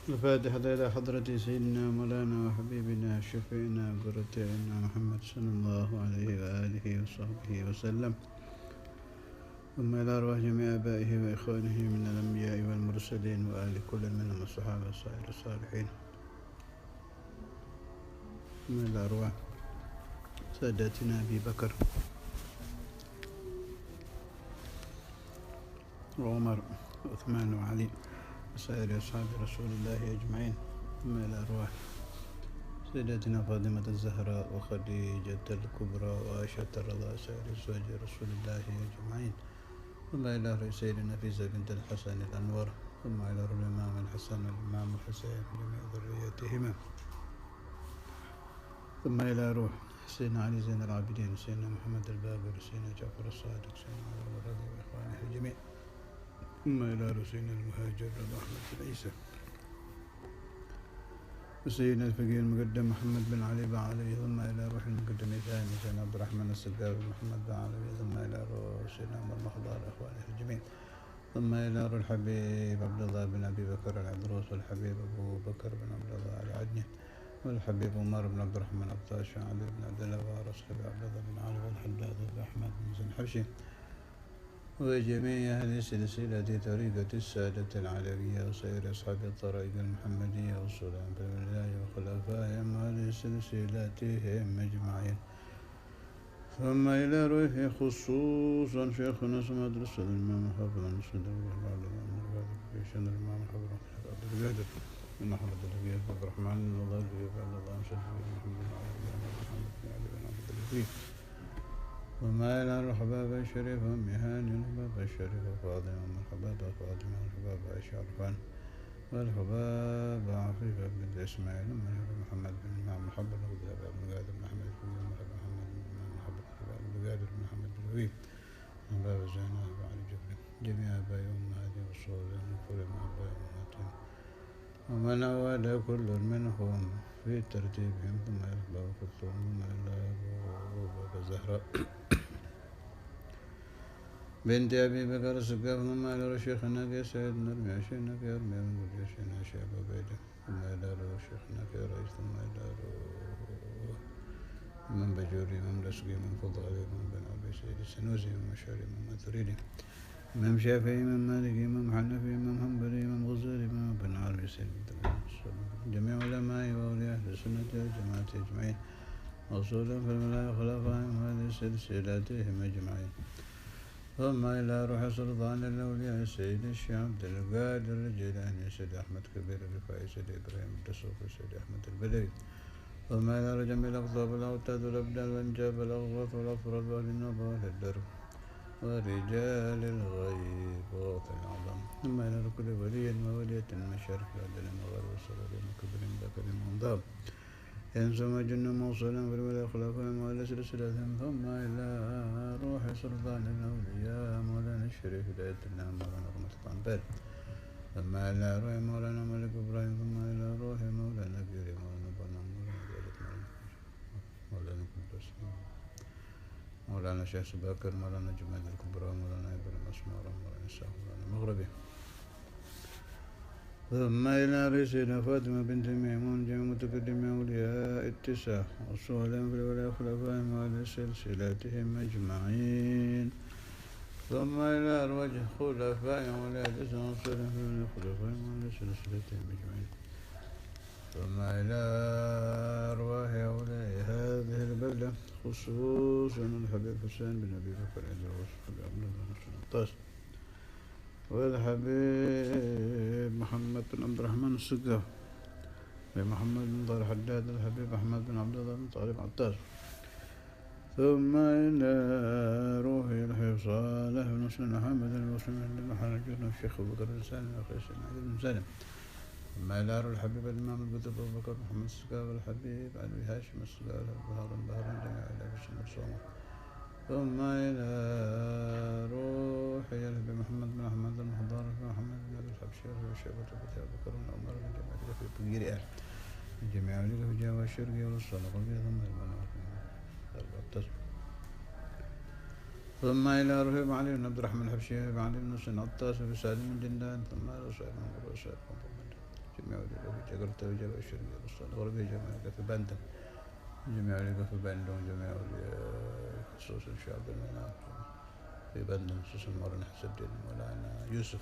الفاتحة إلى حضرة سيدنا مولانا وحبيبنا شفيعنا قرتنا محمد صلى الله عليه وآله وصحبه وسلم، ثم إلى أرواح جميع آبائه وإخوانه من الأنبياء والمرسلين وآل كل منهم الصحابة وسائر الصالحين، ثم إلى أرواح ساداتنا أبي بكر وعمر وعثمان وعلي وسائر أصحاب رسول الله أجمعين، ثم إلى أرواح سيدتنا فاطمة الزهراء وخديجة الكبرى وعائشة الرضا سائر أزواج رسول الله أجمعين، ثم إلى روح سيدنا نفيسة بنت الحسن الأنور، ثم إلى روح الإمام الحسن والإمام الحسين وجميع ذريتهما، ثم إلى روح سيدنا علي زين العابدين وسيدنا محمد الباقر وسيدنا جعفر الصادق سيدنا علي الرضي وإخوانه الجميع، ثم إلى روح سيدنا المهاجر أحمد بن عيسى وسيدنا الفقيه المقدم محمد بن علي بن علي، ثم إلى روح المقدم الثاني سيدنا عبد الرحمن السقاف محمد بن علي، ثم إلى روح سيدنا عمر المخضار إخوانه الجميع، ثم إلى روح الحبيب عبد الله بن أبي بكر العذروس، والحبيب أبو بكر بن عبد الله العدني، والحبيب عمر بن عبد الرحمن عطاش، علي بن عبد الله وارث عبد الله بن علي، والحداد بن أحمد بن زين الحبشي، وجميع أهل سلسلة طريقة السادة العلوية وسائر أصحاب الطرائق المحمدية والسلام بالله وخلفائهم وأهل سلسلتهم أجمعين، ثم إلى روحه خصوصا شيخنا سماد رسول الإمام حافظ المسند في شأن الإمام حافظ القادر من أحمد الهدي عبد الرحمن بن الله عبد الله مشهد محمد بن علي بن عبد الهدي، وما إلى الحباب الشريف ومهان الحباب الشريف وفاطمة من الحباب فاطمة الحباب عائشة عرفان، والحباب عفيفة بن إسماعيل من محمد بن الإمام محمد بن قادر بن أحمد بن محمد بن محمد بن قادر بن محمد بن لبيب من باب زينب وعلي جبريل، جميع آبائي وأمهاتي والصالحين من كل آبائي وأمهاتهم ومن أود كل منهم في ترتيبهم، ثم إلى كلثوم ثم إلى باب الزهراء بنت أبي بكر الصديق، ثم إلى شيخنا سيد نرمي شيخنا يرمي من شيخنا شيخ عبيدة، ثم إلى شيخنا رئيس، ثم إلى من بجوري من لسقي من فضالي من بن أبي سيد السنوسي من مشاري من ماتريدي من شافعي من مالكي من حنفي من حنبلي من غزالي من بن عربي سيد جميع علماء وأولياء أهل السنة والجماعة أجمعين، وصولا في الملائكة خلفائهم هذه سلسلتهم أجمعين، ثم إلى روح سلطان الأولياء السيد الشيخ عبد القادر الجيلاني سيد أحمد كبير الرفاعي سيد إبراهيم الدسوقي سيد أحمد البدوي، ثم إلى جميع الأقطاب والأوتاد والأبدان والأنجاب والأغواط والأفراد وأهل النوبة وأهل الدرب ورجال الغيب وغوث الأعظم، ثم إلى كل ولي وولية من مشارق الأرض المغرب والصغير وكبر ذكر منضاب ينسم جن موصلا في الولاء خلفاء وعلى سلسلتهم، ثم إلى روح سلطان الأولياء مولانا الشريف هداية الله مولانا رحمة الطنبال، ثم إلى روح مولانا ملك إبراهيم، ثم إلى روح مولانا كيري مولانا بنا مولانا قدس مولانا شيخ سباكر مولانا جمال الكبرى مولانا إبراهيم أسمار مولانا الشيخ مولانا مغربي، ثم إلى رسالة فاطمة بنت ميمون جميع متقدم أولياء التسع والصهلاء في الولاء خلفائهم وعلى سلسلتهم أجمعين، ثم إلى أرواح خلفائهم وعلى التسع والصهلاء في الولاء خلفائهم وعلى سلسلتهم أجمعين، ثم إلى أرواح أولياء هذه البلدة خصوصا الحبيب حسين بن أبي بكر العذروس والحبيب محمد بن عبد الرحمن السقاف ومحمد بن طارق حداد، الحبيب أحمد بن عبد الله بن طارق عطاس، ثم إلى روح الحبيب صالح بن مسلم محمد بن مسلم بن حنجر الشيخ أبو بكر بن سالم وأخي سيدنا علي بن سالم، ثم إلى روح الحبيب الإمام القطب أبو بكر محمد السقاف والحبيب علي هاشم السقاف بهارون جميع إلى بسم الصوم، ثم إلى روح الحبيب محمد بن أحمد المحضار بن محمد بن أبي الحبشي وشيبة بن أبي بكر بن عمر بن جميع في بقير الجميع لك في جوا الشرقي والصلاة قلبي، ثم ثم إلى روح علي بن عبد الرحمن الحبشي وعلي بن حسين عطاس وسالم بن جندان، ثم إلى سعيد بن عمر وسعيد بن محمد جميع أولياء في جاكرتا وجبل الشرقية والصالح الغربية جميع في بندم جميع أولياء في بندم جميع أولياء خصوصا شعب المناف في بندم خصوصا مولانا حسن الدين مولانا يوسف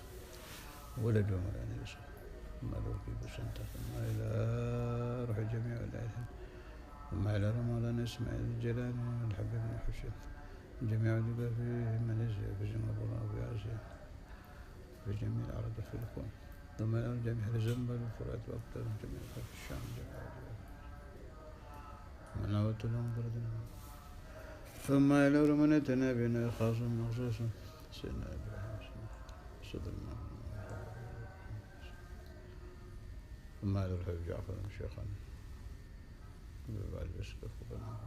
ولد مولانا يوسف ملوكي بسنتة ثم إلى روح جميع أوليائهم ثم إلى مولانا إسماعيل الجيلاني الحبيب بن حسين جميع أولياء في ماليزيا في سنغافورة في آسيا في جميع الأرض في الكون ثم إلى جميع الزنبل والفرات وأكثر جميع في الشام جميع مناوة الأنظر ثم إلى رمنتنا بنا خاص مخصوص سيدنا إبراهيم صدرنا ثم إلى الحبيب جعفر شيخنا بعد الأسقف وبنا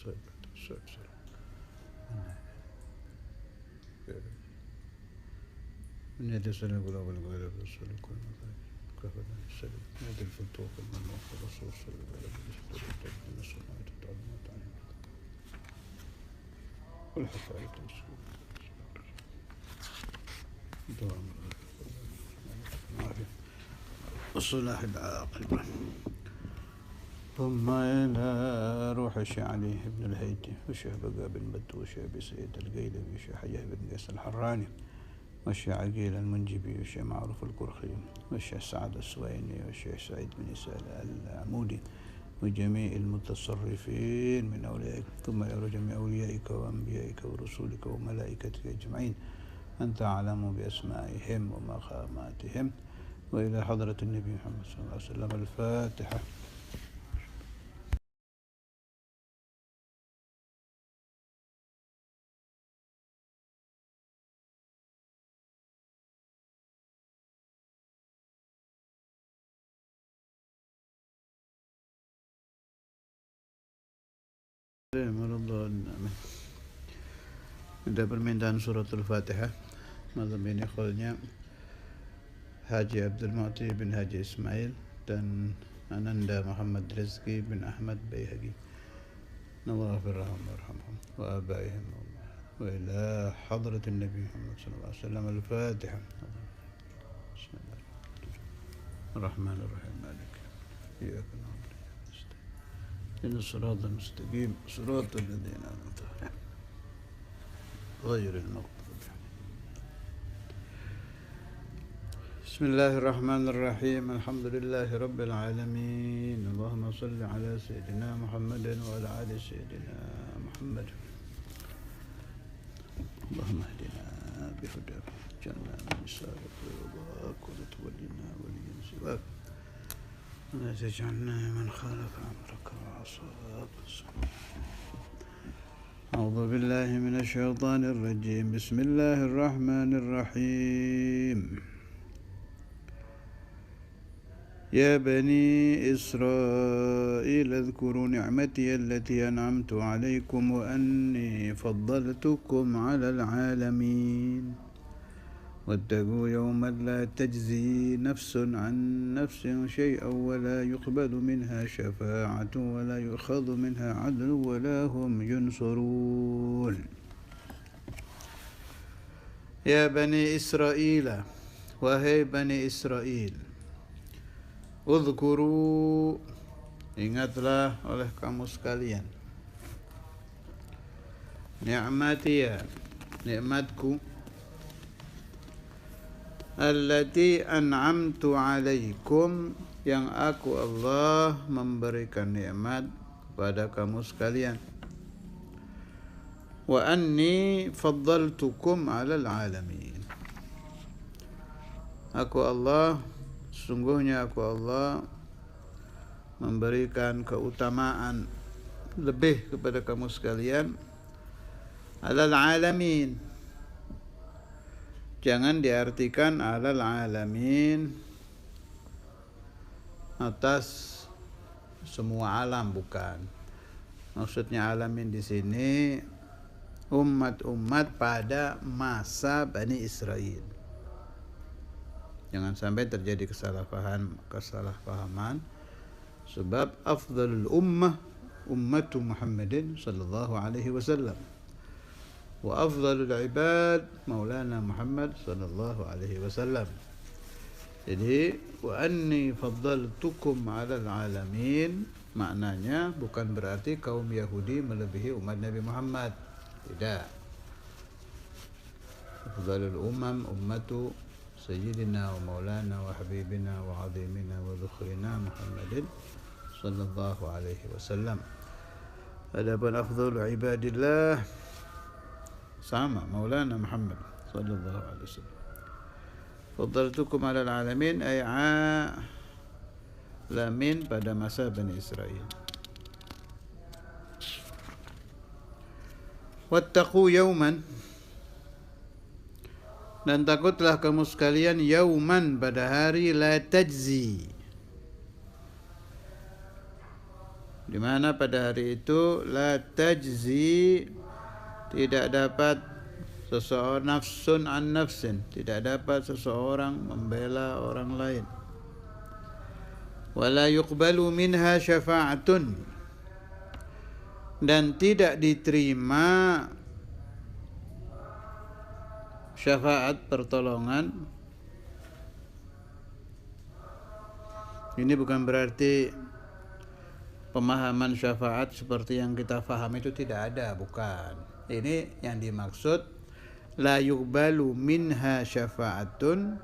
صيب من يد السنة الأولى والغير الرسول كل مخير كفدا السلم من يد الفتوح المنوح الرسول صلى الله عليه وسلم من السماء تتعلمات عنه والحفاية تنسكوب دوام الصلاح العاقبة ثم إلى روح الشيخ علي بن الهيثم والشيخ بقى بن بدو والشيخ سيد القيلبي والشيخ حياه بن قيس الحراني والشيخ عقيل المنجبي والشيخ معروف القرخي والشيخ سعد السويني والشيخ سعيد بن سهل العمودي وجميع المتصرفين من أوليائك ثم إلى جميع أوليائك وأنبيائك ورسولك وملائكتك أجمعين أنت أعلم بأسمائهم ومقاماتهم وإلى حضرة النبي محمد صلى الله عليه وسلم الفاتحة. Ada permintaan suratul Fatihah. Malam ini kholnya Haji Abdul Mu'ti bin Haji Ismail dan Ananda Muhammad Rizki bin Ahmad Bayhaqi. Allah firrahum warhamhum wa abaihim wa ila hadratin Nabi Muhammad sallallahu alaihi wasallam al-Fatihah. Bismillahirrahmanirrahim. Malik iyyaka na'budu wa iyyaka nasta'in. Ihdinas siratal mustaqim, siratal ladzina an'amta alaihim غير المغضوب عليهم. بسم الله الرحمن الرحيم. الحمد لله رب العالمين. اللهم صل على سيدنا محمد وعلى آل سيدنا محمد. اللهم اهدنا بهداك جنة من سابق رضاك ولا تولنا وليا سواك ولا تجعلنا من خالف أمرك وعصاك. أعوذ بالله من الشيطان الرجيم. بسم الله الرحمن الرحيم. يا بني إسرائيل اذكروا نعمتي التي أنعمت عليكم وأني فضلتكم على العالمين واتقوا يوما لا تجزي نفس عن نفس شيئا ولا يقبل منها شفاعة ولا يؤخذ منها عدل ولا هم ينصرون. يا بني إسرائيل wahai Bani Israel, udhkuru ingatlah oleh kamu sekalian, ni'matiya nikmatku, allati an'amtu alaikum yang aku Allah memberikan nikmat kepada kamu sekalian, wa anni faddaltukum 'alal 'alamin. Aku Allah, sesungguhnya aku Allah memberikan keutamaan lebih kepada kamu sekalian 'alal 'alamin. Jangan diartikan 'alal 'alamin atas semua alam, bukan. Maksudnya alamin di sini umat-umat pada masa Bani Israel. Jangan sampai terjadi kesalahpahaman, sebab afdhalul ummah ummatu Muhammadin sallallahu alaihi wasallam. wa afdhalul ibad Maulana Muhammad sallallahu alaihi wasallam. Jadi wa anni faddaltukum 'alal alamin, maknanya bukan berarti kaum Yahudi melebihi umat Nabi Muhammad. Tidak. Afdhalul umam ummatu sayyidina wa maulana wa habibina wa 'azimina wa dhukhrina Muhammadin sallallahu alaihi wasallam. Adapun afdhalul ibadillah sama Maulana Muhammad sallallahu alaihi wasallam. Faddaltukum 'alal alamin ay alamin pada masa Bani Israel. Wattaqu yauman, dan takutlah kamu sekalian yauman pada hari la tajzi, di mana pada hari itu la tajzi tidak dapat seseorang nafsun an nafsin, tidak dapat seseorang membela orang lain. Wala yuqbalu minha syafa'atun, dan tidak diterima syafaat pertolongan. Ini bukan berarti pemahaman syafaat seperti yang kita faham itu tidak ada, bukan. Ini yang dimaksud la yuqbalu minha syafa'atun,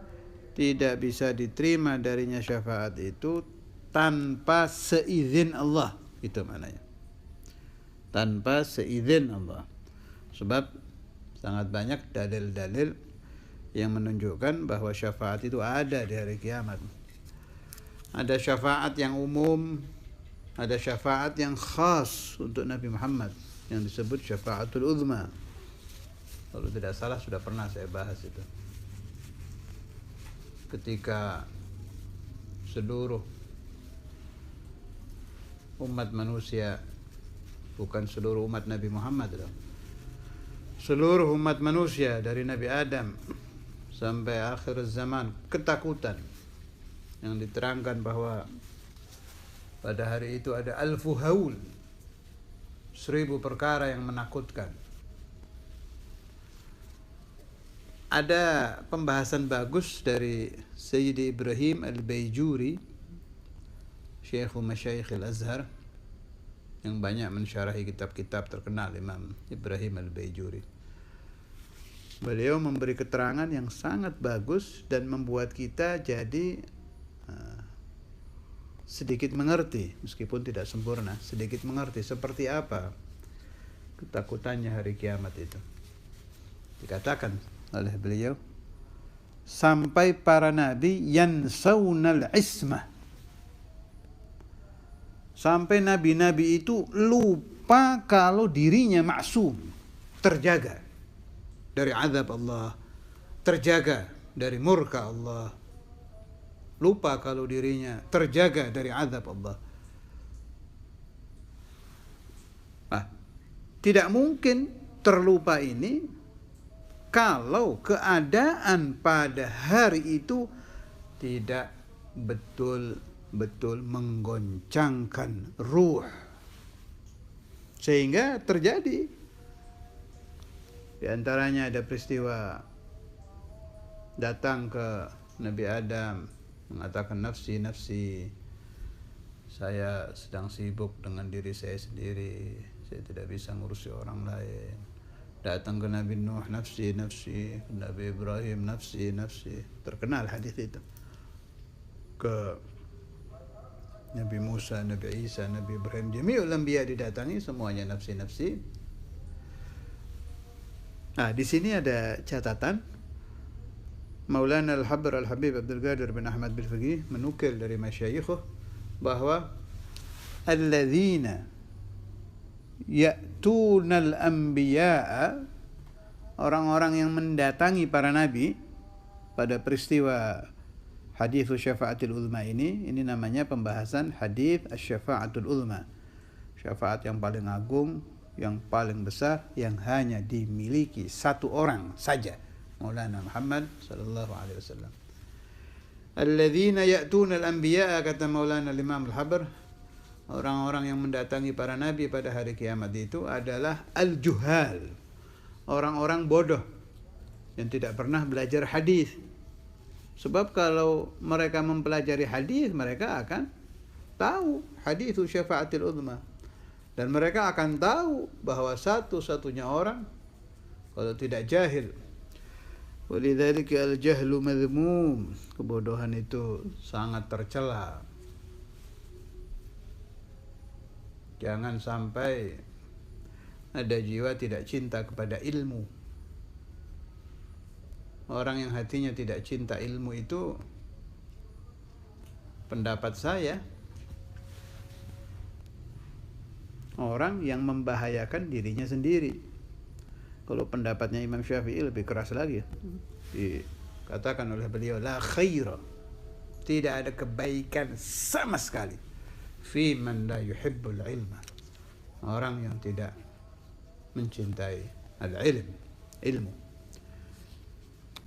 tidak bisa diterima darinya syafaat itu tanpa seizin Allah, itu maknanya. Tanpa seizin Allah. Sebab sangat banyak dalil-dalil yang menunjukkan bahwa syafaat itu ada di hari kiamat. Ada syafaat yang umum, ada syafaat yang khas untuk Nabi Muhammad yang disebut syafaatul uzma. Kalau tidak salah sudah pernah saya bahas itu. Ketika seluruh umat manusia, bukan seluruh umat Nabi Muhammad, seluruh umat manusia dari Nabi Adam sampai akhir zaman ketakutan, yang diterangkan bahwa pada hari itu ada alfu haul, 1000 perkara yang menakutkan. Ada pembahasan bagus dari Sayyidi Ibrahim Al-Baijuri, Syekh Masyayikh Al-Azhar, yang banyak mensyarahi kitab-kitab terkenal Imam Ibrahim Al-Baijuri. Beliau memberi keterangan yang sangat bagus dan membuat kita jadi sedikit mengerti, meskipun tidak sempurna, sedikit mengerti seperti apa ketakutannya hari kiamat itu. Dikatakan oleh beliau, sampai para nabi yansawnal ismah, sampai nabi-nabi itu lupa kalau dirinya maksum, terjaga dari azab Allah, terjaga dari murka Allah, lupa kalau dirinya terjaga dari azab Allah. Tidak mungkin terlupa ini kalau keadaan pada hari itu tidak betul-betul menggoncangkan ruh, sehingga terjadi. Di antaranya ada peristiwa datang ke Nabi Adam mengatakan, nafsi, nafsi, saya sedang sibuk dengan diri saya sendiri, saya tidak bisa ngurusi orang lain. Datang ke Nabi Nuh, nafsi, nafsi. Nabi Ibrahim, nafsi, nafsi. Terkenal hadis itu. Ke Nabi Musa, Nabi Isa, Nabi Ibrahim, jami'ul anbiya didatangi, semuanya nafsi, nafsi. Nah, di sini ada catatan. Maulana Al-Habr Al-Habib Abdul Qadir bin Ahmad Bil-Faqih menukil dari masyayikhuh bahwa alladzina ya'tunal anbiya'a, orang-orang yang mendatangi para nabi pada peristiwa hadits syafaatul uzma ini namanya pembahasan hadits asy-syafaatul uzma, syafaat yang paling agung, yang paling besar, yang hanya dimiliki satu orang saja, Maulana Muhammad sallallahu alaihi wasallam. Alladzina ya'tuna al-anbiya'a, kata Maulana Imam Al-Habr, orang-orang yang mendatangi para nabi pada hari kiamat itu adalah al-juhal, orang-orang bodoh yang tidak pernah belajar hadis. Sebab kalau mereka mempelajari hadis, mereka akan tahu hadis syafaatil uzma, dan mereka akan tahu bahwa satu-satunya orang kalau tidak jahil. Walidzalika al-jahlu madhmum. Kebodohan itu sangat tercela. Jangan sampai ada jiwa tidak cinta kepada ilmu. Orang yang hatinya tidak cinta ilmu itu, pendapat saya, orang yang membahayakan dirinya sendiri. Kalau pendapatnya Imam Syafi'i lebih keras lagi. Dikatakan oleh beliau, la khaira, tidak ada kebaikan sama sekali fi man la yuhibbul ilma, orang yang tidak mencintai al-ilm, ilmu.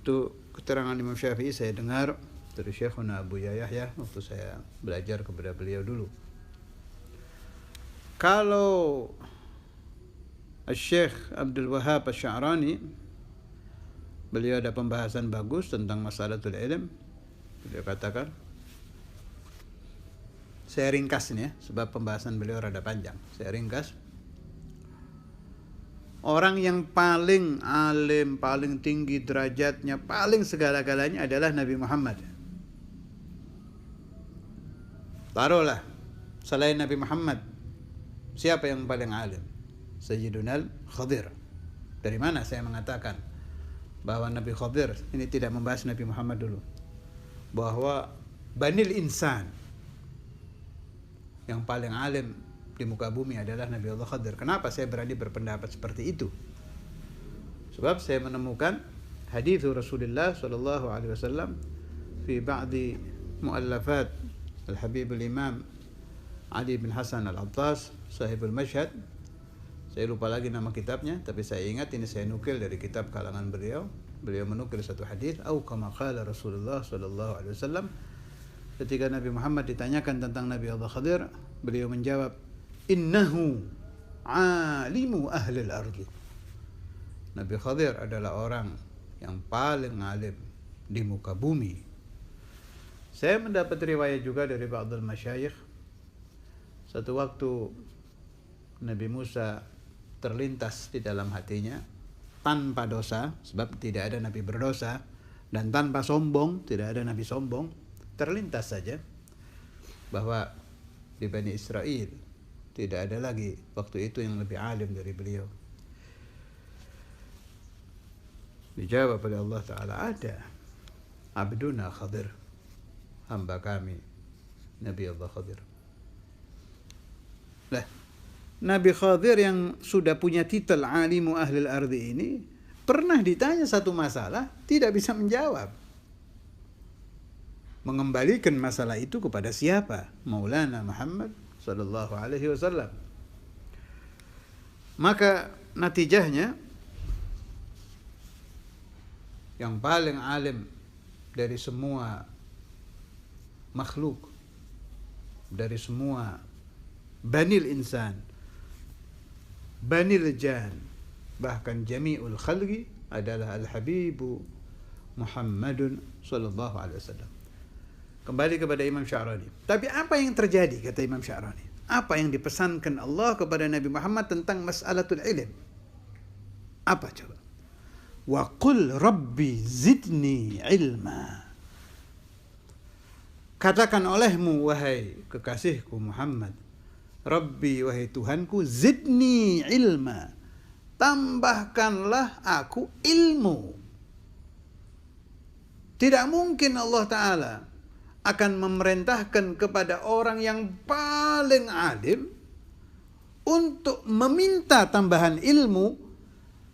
Itu keterangan Imam Syafi'i saya dengar dari Syekhuna Abu Yahya waktu saya belajar kepada beliau dulu. Kalau Syekh Abdul Wahhab Asy-Sya'rani, beliau ada pembahasan bagus tentang masalatul ilm. Beliau katakan, saya ringkas ini ya, sebab pembahasan beliau rada panjang. Saya ringkas. Orang yang paling alim, paling tinggi derajatnya, paling segala-galanya adalah Nabi Muhammad. Taruhlah, selain Nabi Muhammad, siapa yang paling alim? Sayyidunal Khadir. Dari mana saya mengatakan bahwa Nabi Khadir, ini tidak membahas Nabi Muhammad dulu, bahwa Banil Insan yang paling alim di muka bumi adalah Nabi Allah Khadir. Kenapa saya berani berpendapat seperti itu? Sebab saya menemukan hadis Rasulullah sallallahu alaihi wasallam fi ba'di muallafat Al-Habib Al-Imam Ali bin Hasan Al-Attas Sahibul Mashhad. Saya lupa lagi nama kitabnya, tapi saya ingat ini saya nukil dari kitab kalangan beliau. Beliau menukil satu hadis, au kama qala Rasulullah sallallahu alaihi wasallam. Ketika Nabi Muhammad ditanyakan tentang Nabi Allah Khadir, beliau menjawab, innahu alimu ahli al-ardi. Nabi Khadir adalah orang yang paling alim di muka bumi. Saya mendapat riwayat juga dari ba'dul masyayikh. Satu waktu Nabi Musa terlintas di dalam hatinya tanpa dosa, sebab tidak ada nabi berdosa, dan tanpa sombong, tidak ada nabi sombong, terlintas saja bahwa di Bani Israel tidak ada lagi waktu itu yang lebih alim dari beliau. Dijawab oleh Allah Ta'ala, ada abduna Khadir, hamba kami Nabi Allah Khadir. Lah, Nabi Khadir yang sudah punya titel alimu ahlil ardi ini pernah ditanya satu masalah, tidak bisa menjawab. Mengembalikan masalah itu kepada siapa? Maulana Muhammad sallallahu alaihi wasallam. Maka natijahnya yang paling alim dari semua makhluk, dari semua banil insan, banil jan, bahkan jami'ul khalqi adalah al-habibu Muhammadun sallallahu alaihi wasallam. Kembali kepada Imam Sya'rani. Tapi apa yang terjadi, kata Imam Sya'rani? Apa yang dipesankan Allah kepada Nabi Muhammad tentang mas'alatul ilm? Apa coba? Wa qul rabbi zidni ilma. Katakan olehmu, wahai kekasihku Muhammad, Rabbi, wahai Tuhanku, zidni ilma, tambahkanlah aku ilmu. Tidak mungkin Allah Ta'ala akan memerintahkan kepada orang yang paling alim untuk meminta tambahan ilmu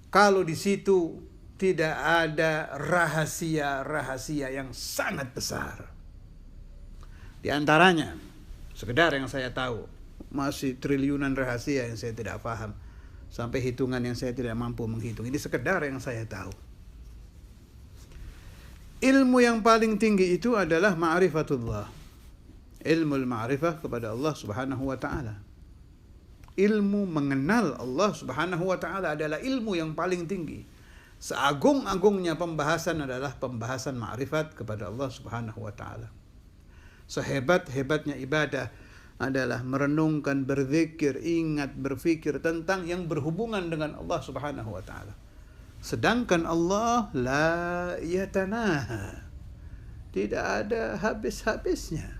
kalau di situ tidak ada rahasia-rahasia yang sangat besar. Di antaranya, sekedar yang saya tahu, masih triliunan rahasia yang saya tidak paham, sampai hitungan yang saya tidak mampu menghitung. Ini sekedar yang saya tahu. Ilmu yang paling tinggi itu adalah ma'rifatullah, ilmu ma'rifah kepada Allah Subhanahu wa ta'ala. Ilmu mengenal Allah Subhanahu wa ta'ala adalah ilmu yang paling tinggi. Seagung-agungnya pembahasan adalah pembahasan ma'rifat kepada Allah Subhanahu wa ta'ala. Sehebat-hebatnya ibadah adalah merenungkan, berzikir, ingat, berfikir tentang yang berhubungan dengan Allah Subhanahu wa ta'ala. Sedangkan Allah la yatanaha, tidak ada habis-habisnya.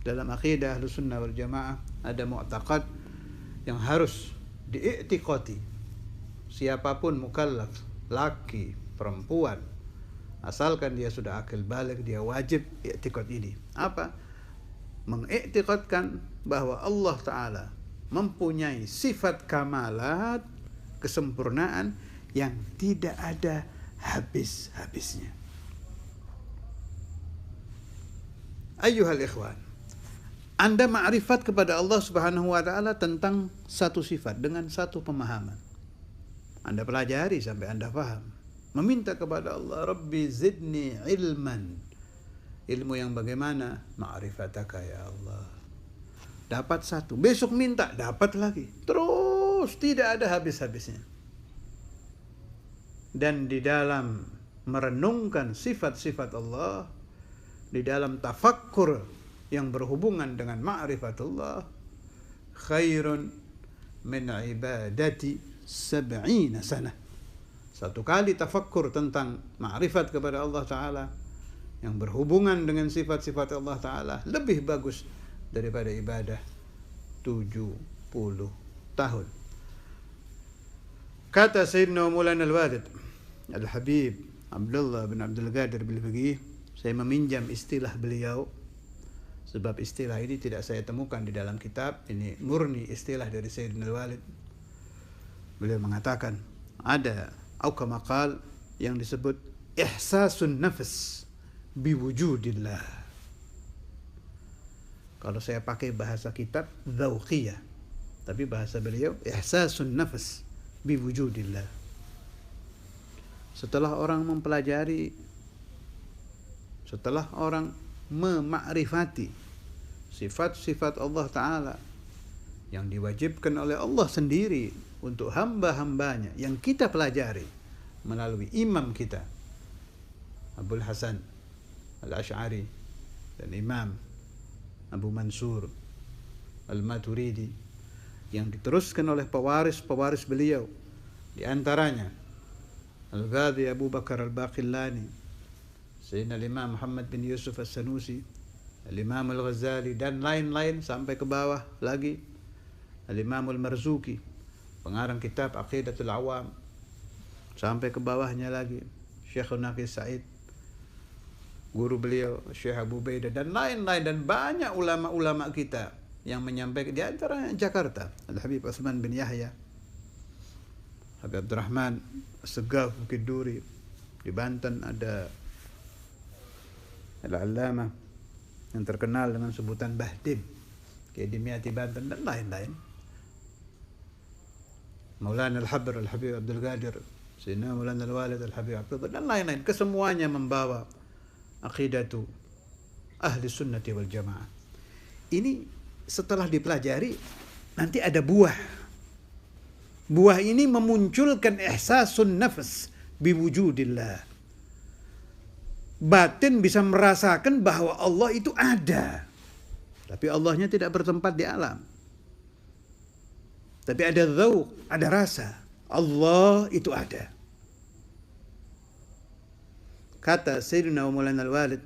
Dalam akidah Ahlussunnah wal Jamaah ada mu'taqad yang harus diiktikati. Siapapun mukallaf, laki, perempuan, asalkan dia sudah akil baligh, dia wajib iktikad ini. Apa? Mengiktikadkan bahwa Allah Ta'ala mempunyai sifat kamalat, kesempurnaan yang tidak ada habis-habisnya. Ayyuhal ikhwan, Anda ma'rifat kepada Allah Subhanahu wa ta'ala tentang satu sifat dengan satu pemahaman. Anda pelajari sampai Anda paham. Meminta kepada Allah, Rabbi zidni ilman. Ilmu yang bagaimana? Ma'rifataka ya Allah. Dapat satu, besok minta, dapat lagi. Terus tidak ada habis-habisnya. Dan di dalam merenungkan sifat-sifat Allah, di dalam tafakkur yang berhubungan dengan ma'rifatullah, khairun min ibadati 70 sana. Satu kali tafakkur tentang ma'rifat kepada Allah Ta'ala yang berhubungan dengan sifat-sifat Allah Ta'ala lebih bagus daripada ibadah 70 tahun. Kata Sayyidina Maulana Al-Walid Al-Habib Abdullah bin Abdul Qadir Bil-Faqih, saya meminjam istilah beliau sebab istilah ini tidak saya temukan di dalam kitab, ini murni istilah dari Sayyidina Al-Walid. Beliau mengatakan ada kama qal yang disebut ihsasun nafs biwujudillah. Kalau saya pakai bahasa kitab dzauqiyah, tapi bahasa beliau ihsasun nafs biwujudillah. Setelah orang mempelajari, setelah orang memakrifati sifat-sifat Allah Ta'ala yang diwajibkan oleh Allah sendiri untuk hamba-hambanya, yang kita pelajari melalui imam kita Abul Hasan Al-Ash'ari dan Imam Abu Mansur Al-Maturidi, yang diteruskan oleh pewaris-pewaris beliau, di antaranya Al-Ghazali Abu Bakar Al-Baqillani, Sayyidina Imam Muhammad bin Yusuf As-Sanusi, Al-Imam Al-Ghazali, dan lain-lain sampai ke bawah lagi Al-Imam Al-Marzuki, pengarang kitab Aqidatul Awam, sampai ke bawahnya lagi Syekh Naqis Sa'id, guru beliau Syekh Abu Baidah, dan lain-lain, dan banyak ulama-ulama kita yang menyampaikan, di antara Jakarta Al-Habib Utsman bin Yahya, Habib Abdurrahman As-Segaf Bukit Duri, di Banten ada Al-Allamah yang terkenal dengan sebutan Bahdim, Kiai Dimyati Banten, dan lain-lain. Maulana Al-Habr Al-Habib Abdul Qadir, Sayyidina Maulana Al-Walid Al-Habib Abdullah, dan lain-lain. Kesemuanya membawa aqidatu ahli sunnati wal jamaah. Ini setelah dipelajari, nanti ada buah. Buah ini memunculkan ihsasun nafs biwujudillah. Batin bisa merasakan bahwa Allah itu ada. Tapi Allahnya tidak bertempat di alam. Tapi ada dzauq, ada rasa. Allah itu ada. Kata Sayyidina Maulana Al-Walid,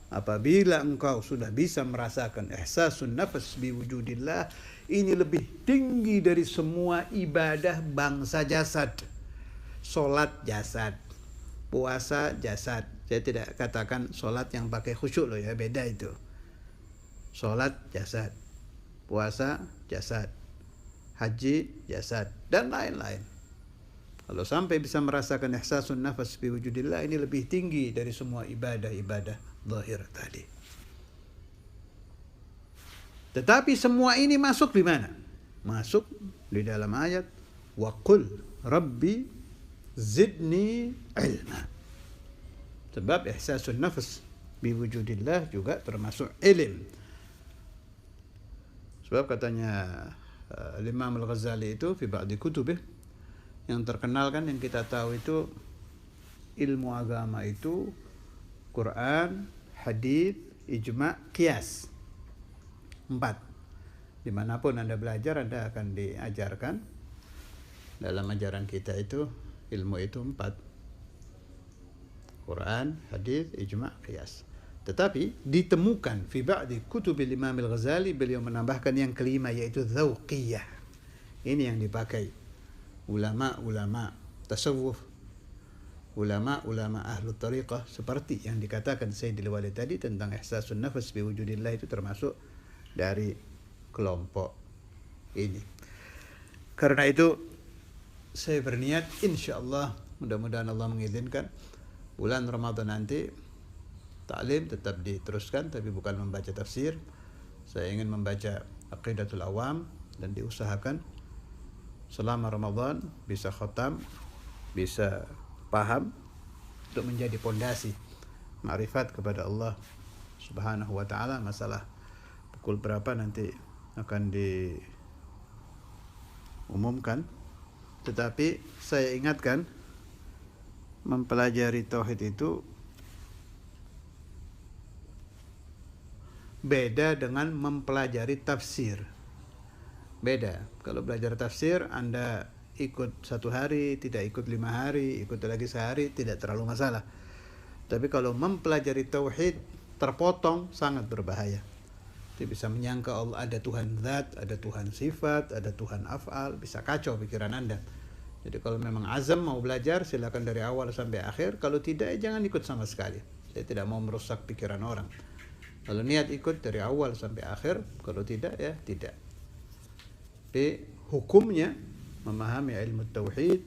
apabila engkau sudah bisa merasakan ihsasun nafs biwujudillah, ini lebih tinggi dari semua ibadah bangsa jasad. Solat jasad, puasa jasad. Saya tidak katakan solat yang pakai khusyuk loh ya, beda itu. Solat jasad, puasa jasad, haji jasad, dan lain-lain. Kalau sampai bisa merasakan ihsasun nafas biwujudillah, ini lebih tinggi dari semua ibadah-ibadah zahir tadi. Tetapi semua ini masuk di mana? Masuk di dalam ayat wa qul rabbi zidni ilma. Sebab ihsasun nafas biwujudillah juga termasuk ilm. Sebab katanya Imam Al-Ghazali itu fi ba'di kutubih, yang terkenal kan yang kita tahu itu ilmu agama itu Quran, hadis, ijma, qiyas. 4. Dimanapun Anda belajar, Anda akan diajarkan dalam ajaran kita itu ilmu itu 4. Quran, hadis, ijma, qiyas. Tetapi ditemukan fi ba'di kutubil Imam Al-Ghazali, beliau menambahkan yang kelima, yaitu dzauqiyah. Ini yang dipakai ulama-ulama tasawuf, ulama-ulama ahlu tariqah, seperti yang dikatakan Sayyidil Walid tadi tentang ihsasun nafas bi wujudillah, itu termasuk dari kelompok ini. Karena itu saya berniat, insyaallah, mudah-mudahan Allah mengizinkan, bulan Ramadan nanti taklim tetap diteruskan, tapi bukan membaca tafsir. Saya ingin membaca Aqidatul Awam, dan diusahakan selama Ramadan bisa khatam, bisa paham, untuk menjadi pondasi ma'rifat kepada Allah Subhanahu wa taala. Masalah pukul berapa nanti akan diumumkan, tetapi saya ingatkan, mempelajari tauhid itu beda dengan mempelajari tafsir. Beda. Kalau belajar tafsir, Anda ikut 1 hari, tidak ikut 5 hari, ikut lagi sehari, tidak terlalu masalah. Tapi kalau mempelajari tauhid, terpotong, sangat berbahaya. Dia bisa menyangka Allah ada Tuhan zat, ada Tuhan sifat, ada Tuhan af'al, bisa kacau pikiran Anda. Jadi kalau memang azam mau belajar, silakan dari awal sampai akhir. Kalau tidak, jangan ikut sama sekali. Saya tidak mau merusak pikiran orang. Kalau niat ikut dari awal sampai akhir, kalau tidak, ya tidak. Tapi hukumnya memahami ilmu tauhid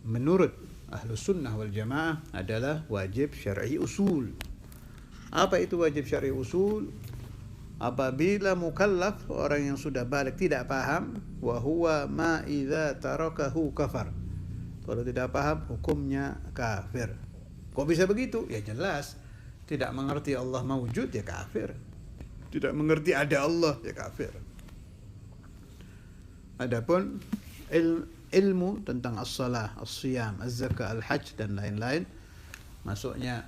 menurut ahlu sunnah wal jamaah adalah wajib syar'i usul. Apa itu wajib syar'i usul? Apabila mukallaf, orang yang sudah balik, tidak paham, wa huwa ma idza tarakahu kafar. Kalau tidak paham, hukumnya kafir. Kok bisa begitu? Ya jelas, tidak mengerti Allah mawujud, ya kafir. Tidak mengerti ada Allah, ya kafir. Adapun ilmu tentang as-salah, as-siyam, az-zakah, al-hajj, dan lain-lain, masuknya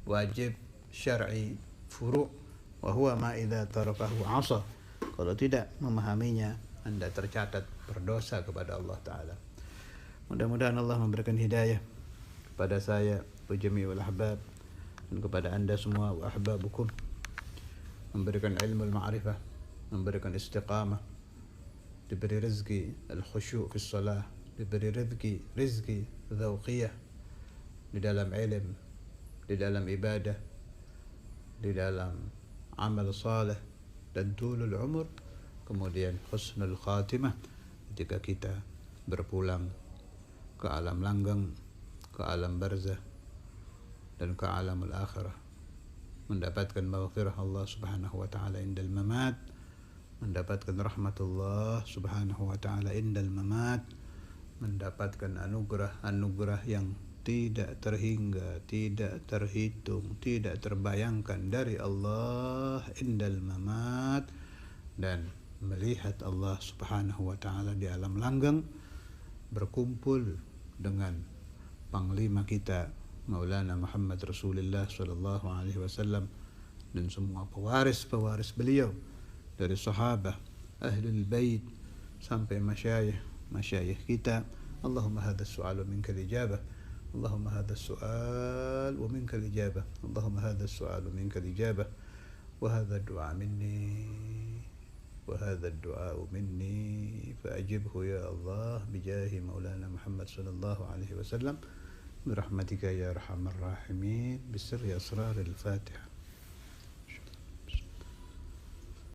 wajib syar'i furu', wa huwa ma idza tarakahu 'asa. Kalau tidak memahaminya, Anda tercatat berdosa kepada Allah taala. Mudah-mudahan Allah memberikan hidayah kepada saya wa jami'ul ahbab, dan kepada Anda semua wa ahbabukum, memberikan ilmu al-ma'rifah, memberikan istiqamah, diberi rezeki al-khusyu' fi shalah, diberi rezeki dzauqiyah di dalam ilm, di dalam ibadah, di dalam amal saleh, dan tulul umur, kemudian husnul khatimah ketika kita berpulang ke alam langgeng, ke alam barzah, dan ke alamul akhirah, mendapatkan maghfirah Allah Subhanahu wa taala indal mamat, mendapatkan rahmatullah Subhanahu wa taala indal mamat, mendapatkan anugerah yang tidak terhingga, tidak terhitung, tidak terbayangkan dari Allah indal mamat, dan melihat Allah Subhanahu wa taala di alam langgeng, berkumpul dengan panglima kita Maulana Muhammad Rasulullah sallallahu alaihi wasallam, dan semua pewaris beliau, dari sahabat, ahlul bait, sampai masyayikh kita. Allahumma hadha as-su'al wa minka al-ijabah, Allahumma hadha as-su'al wa minka al-ijabah, Allahumma hadha as-su'al wa minka al-ijabah, wa hadha ad-du'a minni, wa hadha ad-du'a minni fa'ajibhu ya Allah bijahi Maulana Muhammad sallallahu alaihi wasallam, برحمتك يا أرحم الراحمين بسر أسرار الفاتحة.